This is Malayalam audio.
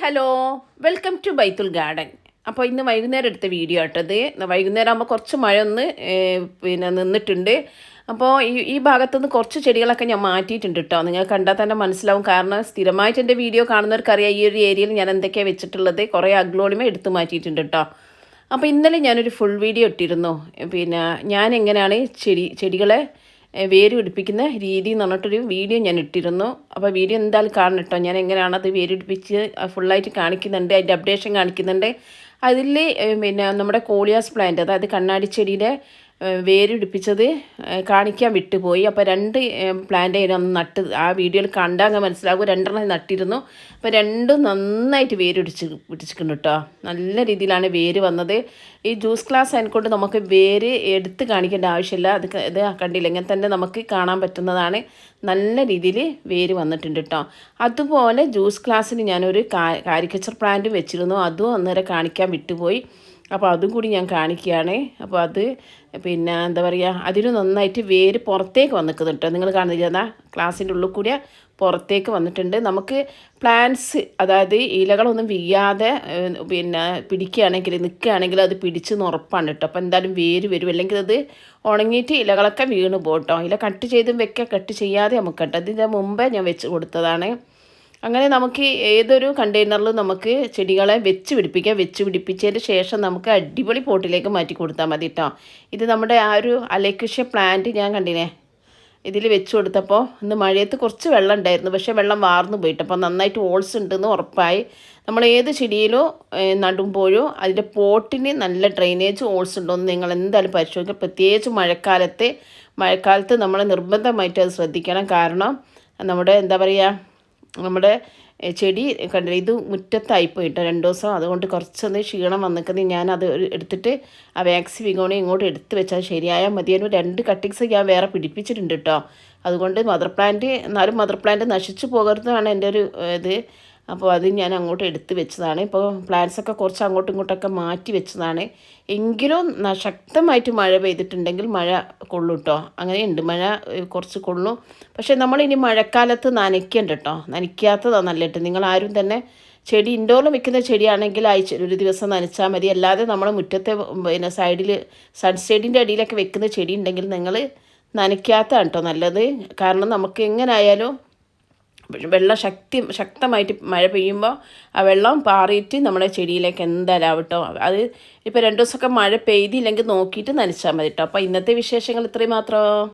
Hello, welcome to Baithul garden. അപ്പോൾ ഇന്ന് വൈകുന്നേരം എടുത്ത വീഡിയോ ആട്ടത്. വൈകുന്നേരം ആകുമ്പോൾ കുറച്ച് മഴ ഒന്ന് നിന്നിട്ടുണ്ട്. അപ്പോൾ ഈ ഭാഗത്തുനിന്ന് കുറച്ച് ചെടികളൊക്കെ ഞാൻ മാറ്റിയിട്ടുണ്ട് കേട്ടോ. നിങ്ങൾ കണ്ടാൽ തന്നെ മനസ്സിലാവും. കാരണം സ്ഥിരമായിട്ട് എൻ്റെ വീഡിയോ കാണുന്നവർക്കറിയാം ഈ ഒരു ഏരിയയിൽ ഞാൻ എന്തൊക്കെയാണ് വെച്ചിട്ടുള്ളത്. കുറേ അഗ്ലോണിമ എടുത്ത് മാറ്റിയിട്ടുണ്ട് കേട്ടോ. അപ്പോൾ ഇന്നലെ ഞാനൊരു ഫുൾ വീഡിയോ ഇട്ടിരുന്നു. ഞാൻ എങ്ങനെയാണ് ചെടികളെ വേര് പിടിപ്പിക്കുന്ന രീതി എന്ന് പറഞ്ഞിട്ടൊരു വീഡിയോ ഞാൻ ഇട്ടിരുന്നു. അപ്പോൾ വീഡിയോ എന്തായാലും കാണണം കേട്ടോ. ഞാൻ എങ്ങനെയാണ് അത് വേര് പിടിപ്പിച്ച് ഫുള്ളായിട്ട് കാണിക്കുന്നുണ്ട്, അതിൻ്റെ അപ്ഡേഷൻ കാണിക്കുന്നുണ്ട്. അതിൽ നമ്മുടെ കോളിയാസ് പ്ലാന്റ്, അതായത് കണ്ണാടി ചെടിയുടെ വേര് പിടിപ്പിച്ചത് കാണിക്കാൻ വിട്ടുപോയി. അപ്പോൾ 2 പ്ലാന്റ് ഒന്ന് നട്ട് ആ വീഡിയോയിൽ കണ്ടാൽ അങ്ങ് മനസ്സിലാകും. 2 നട്ടിരുന്നു. അപ്പോൾ രണ്ടും നന്നായിട്ട് വേര് പിടിച്ചിട്ടുണ്ട് കേട്ടോ. നല്ല രീതിയിലാണ് വേര് വന്നത്. ഈ ജ്യൂസ് ഗ്ലാസ് അതിനെക്കൊണ്ട് നമുക്ക് വേര് എടുത്ത് കാണിക്കേണ്ട ആവശ്യമില്ല. ഇത് കണ്ടില്ല, ഇങ്ങനെ തന്നെ നമുക്ക് കാണാൻ പറ്റുന്നതാണ്. നല്ല രീതിയിൽ വേര് വന്നിട്ടുണ്ട് കേട്ടോ. അതുപോലെ ജ്യൂസ് ഗ്ലാസ്സിന് ഞാനൊരു കാരിക്കച്ചർ പ്ലാന്റ് വെച്ചിരുന്നു. അതും അന്നേരം കാണിക്കാൻ വിട്ടുപോയി. അപ്പോൾ അതും കൂടി ഞാൻ കാണിക്കുകയാണ്. അപ്പോൾ അത് എന്താ പറയുക, അതിന് നന്നായിട്ട് വേര് പുറത്തേക്ക് വന്നിക്കുന്നുണ്ട് കേട്ടോ. നിങ്ങൾ കാണുന്നില്ല, ക്ലാസ്സിൻ്റെ ഉള്ളിൽ കൂടിയ പുറത്തേക്ക് വന്നിട്ടുണ്ട്. നമുക്ക് പ്ലാന്റ്സ്, അതായത് ഇലകളൊന്നും വീഴാതെ പിടിക്കുകയാണെങ്കിൽ നിൽക്കുകയാണെങ്കിൽ അത് പിടിച്ച് ഉറപ്പാണ് കേട്ടോ. അപ്പോൾ എന്തായാലും വേര് വരും. അല്ലെങ്കിൽ അത് ഉണങ്ങിയിട്ട് ഇലകളൊക്കെ വീണ് പോട്ടോ. ഇല കട്ട് ചെയ്തും വെക്കുക, കട്ട് ചെയ്യാതെ നമുക്ക് കേട്ടോ. ഇതിൻ്റെ മുമ്പേ ഞാൻ വെച്ച് കൊടുത്തതാണ്. അങ്ങനെ നമുക്ക് ഏതൊരു കണ്ടെയ്നറിൽ നമുക്ക് ചെടികളെ വെച്ച് പിടിപ്പിച്ചതിന് ശേഷം നമുക്ക് അടിപൊളി പോട്ടിലേക്ക് മാറ്റി കൊടുത്താൽ മതി കേട്ടോ. ഇത് നമ്മുടെ ആ ഒരു അലേക്യുഷ്യ പ്ലാന്റ് ഞാൻ കണ്ടിനെ, ഇതിൽ വെച്ച് കൊടുത്തപ്പോൾ ഇന്ന് മഴയത്ത് കുറച്ച് വെള്ളം ഉണ്ടായിരുന്നു. പക്ഷേ വെള്ളം വാർന്നു പോയിട്ട് അപ്പോൾ നന്നായിട്ട് ഹോൾസ് ഉണ്ടെന്ന് ഉറപ്പായി. നമ്മൾ ഏത് ചെടിയിലും നടുമ്പോഴും അതിൻ്റെ പോട്ടിന് നല്ല ഡ്രെയിനേജ് ഹോൾസ് ഉണ്ടോയെന്ന് നിങ്ങൾ എന്തായാലും പരിശോധിക്കുക. പ്രത്യേകിച്ച് മഴക്കാലത്ത് നമ്മൾ നിർബന്ധമായിട്ട് അത് ശ്രദ്ധിക്കണം. കാരണം നമ്മുടെ എന്താ പറയുക, നമ്മുടെ ചെടി കണ്ടില്ല, ഇത് മുറ്റത്തായിപ്പോയിട്ടോ 2 ദിവസം. അതുകൊണ്ട് കുറച്ചൊന്ന് ക്ഷീണം വന്നിക്കുന്നത്. ഞാനത് എടുത്തിട്ട് ആ വാക്സി വിഗോണി ഇങ്ങോട്ട് എടുത്ത് വെച്ചാൽ ശരിയായാൽ മതിയായിരുന്നു. 2 കട്ടിങ്സ് ഞാൻ വേറെ പിടിപ്പിച്ചിട്ടുണ്ട് കേട്ടോ. അതുകൊണ്ട് എന്നാലും മദർ പ്ലാന്റ് നശിച്ചു പോകരുതാണ് എൻ്റെ ഒരു ഇത്. അപ്പോൾ അത് ഞാൻ അങ്ങോട്ട് എടുത്ത് വെച്ചതാണ്. ഇപ്പോൾ പ്ലാന്റ്സൊക്കെ കുറച്ച് അങ്ങോട്ടും ഇങ്ങോട്ടൊക്കെ മാറ്റി വെച്ചതാണ്. എങ്കിലും ശക്തമായിട്ട് മഴ പെയ്തിട്ടുണ്ടെങ്കിൽ മഴ കൊള്ളും കേട്ടോ. അങ്ങനെയുണ്ട്, മഴ കുറച്ച് കൊള്ളും. പക്ഷേ നമ്മളിനി മഴക്കാലത്ത് നനയ്ക്കേണ്ട കേട്ടോ. നനയ്ക്കാത്തതാണ് നല്ലത്. നിങ്ങളാരും തന്നെ ചെടി ഇൻഡോറിൽ വെക്കുന്ന ചെടിയാണെങ്കിൽ ഒരു ദിവസം നനച്ചാൽ മതി. അല്ലാതെ നമ്മൾ മുറ്റത്തെ സൈഡിൽ സൺസൈഡിൻ്റെ അടിയിലൊക്കെ വെക്കുന്ന ചെടി ഉണ്ടെങ്കിൽ നിങ്ങൾ നനയ്ക്കാത്തതാണ് കേട്ടോ നല്ലത്. കാരണം നമുക്ക് എങ്ങനെയായാലും ശക്തമായിട്ട് മഴ പെയ്യുമ്പോൾ ആ വെള്ളം പാറിയിട്ട് നമ്മുടെ ചെടിയിലേക്ക് എന്തായാലും ആവട്ടോ. അത് ഇപ്പോൾ 2 ദിവസമൊക്കെ മഴ പെയ്തില്ലെങ്കിൽ നോക്കിയിട്ട് നനച്ചാൽ മതി കേട്ടോ. അപ്പോൾ ഇന്നത്തെ വിശേഷങ്ങൾ ഇത്രയും മാത്രം.